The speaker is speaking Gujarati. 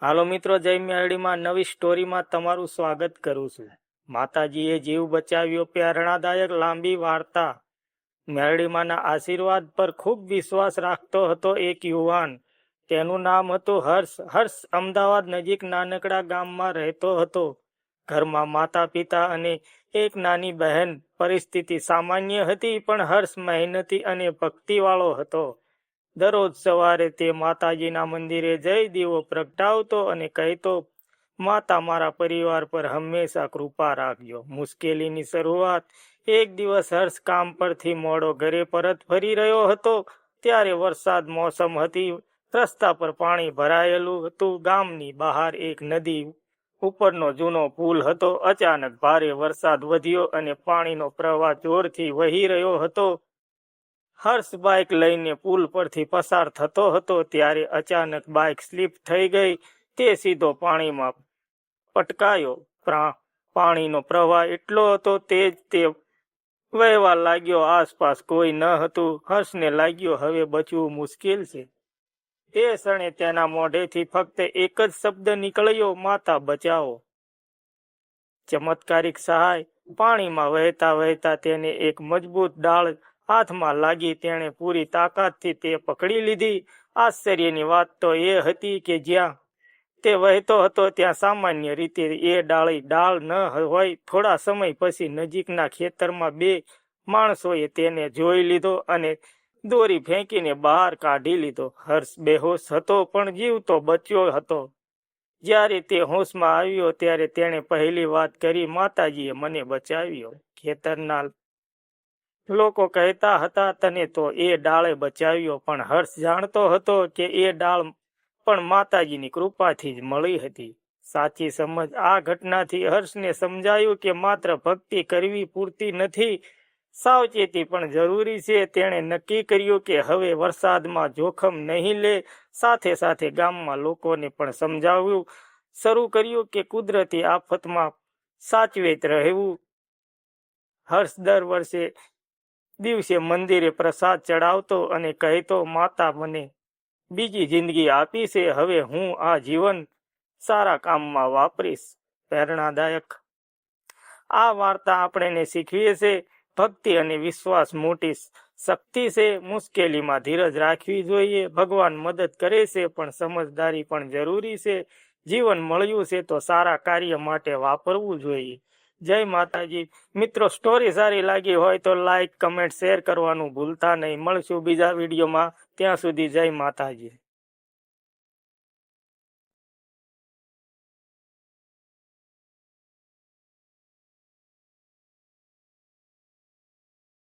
હાલો મિત્રો, જય મેરડીમાં નવી સ્ટોરીમાં તમારું સ્વાગત કરું છું। માતાજીએ જીવ બચાવ્યો પ્રેરણાદાયક લાંબી વાર્તા। મેરડીમાંના આશીર્વાદ પર ખૂબ વિશ્વાસ રાખતો હતો એક યુવાન। તેનું નામ હતું હર્ષ। હર્ષ અમદાવાદ નજીક નાનકડા ગામમાં રહેતો હતો। ઘરમાં માતા પિતા અને એક નાની બહેન। પરિસ્થિતિ સામાન્ય હતી, પણ હર્ષ મહેનતી અને ભક્તિવાળો હતો। દરરોજ સવારે તે માતાજીના મંદિરે જઈ દીવો પ્રગટાવતો અને કહેતો, માતા, મારા પરિવાર પર હંમેશા કૃપા રાખજો। મુશ્કેલીની શરૂઆત। એક દિવસ હર્ષ કામ પરથી મોડો ઘરે પરત ફરી રહ્યો હતો, ત્યારે વરસાદ મોસમ હતી। રસ્તા પર પાણી ભરાયેલું હતું। ગામની બહાર એક નદી ઉપરનો જૂનો પુલ હતો। અચાનક ભારે વરસાદ વધ્યો અને પાણીનો પ્રવાહ જોરથી વહી રહ્યો હતો। હર્ષ બાઇક લઈને પુલ પરથી પસાર થતો હતો, ત્યારે અચાનક બાઇક સ્લીપ થઈ ગઈ। તે સીધો પાણીમાં પટકાયો। પાણીનો પ્રવાહ એટલો હતો તેજ તે વહેવા લાગ્યો। આસપાસ કોઈ ન હતું। હર્ષને લાગ્યું હવે બચવું મુશ્કેલ છે। એ ક્ષણે તેના મોઢેથી ફક્ત એક જ શબ્દ નીકળ્યો, માતા બચાવો। ચમત્કારિક સહાય। પાણીમાં વહેતા વહેતા તેને એક મજબૂત ડાળ હાથમાં લાગી। તેણે પૂરી તાકાતથી તે પકડી લીધી। આશ્ચર્યની વાત તો એ હતી કે જ્યાં તે વહેતો હતો ત્યાં સામાન્ય રીતે એ ડાળ ન હોય। થોડા સમય પછી નજીકના ખેતરમાં બે માણસોએ તેને જોઈ લીધો અને દોરી ફેંકીને બહાર કાઢી લીધો। હર્ષ બેહોશ હતો, પણ જીવતો બચ્યો હતો। જ્યારે તે હોશમાં આવ્યો ત્યારે તેણે પહેલી વાત કરી, માતાજીએ મને બચાવ્યો। ખેતરના લોકો કહેતા હતા, તને તો એ ડાળે બચાવ્યો, પણ હર્ષ જાણતો હતો કે એ ડાળ પણ માતાજીની કૃપાથી જ મળી હતી। સાચી સમજ। આ ઘટનાથી હર્ષને સમજાયું કે માત્ર ભક્તિ કરવી પૂરતી નથી, સાવચેતી પણ જરૂરી છે। તેણે નક્કી કર્યું કે હવે વરસાદમાં જોખમ નહીં લે। સાથે સાથે ગામમાં લોકોને પણ સમજાવવું શરૂ કર્યું કે કુદરતી આફતમાં સાચવેત રહેવું। હર્ષ દર દિવસે મંદિરે પ્રસાદ ચડાવતો અને કહેતો, માતા મને બીજી જિંદગી આપી છે, હવે હું આ જીવન સારા કામમાં વાપરીશ। પ્રેરણાદાયક। આ વાર્તા આપણને શીખવીએ છે, ભક્તિ અને વિશ્વાસ મોટી શક્તિ છે। મુશ્કેલીમાં ધીરજ રાખવી જોઈએ। ભગવાન મદદ કરે છે, પણ સમજદારી પણ જરૂરી છે। જીવન મળ્યું છે તો સારા કાર્ય માટે વાપરવું જોઈએ। જય માતાજી। મિત્રો, સ્ટોરી સારી લાગી હોય તો લાઈક, કમેન્ટ, શેર કરવાનું ભૂલતા નહીં। મળશું બીજા વિડીયોમાં। ત્યાં સુધી જય માતાજી।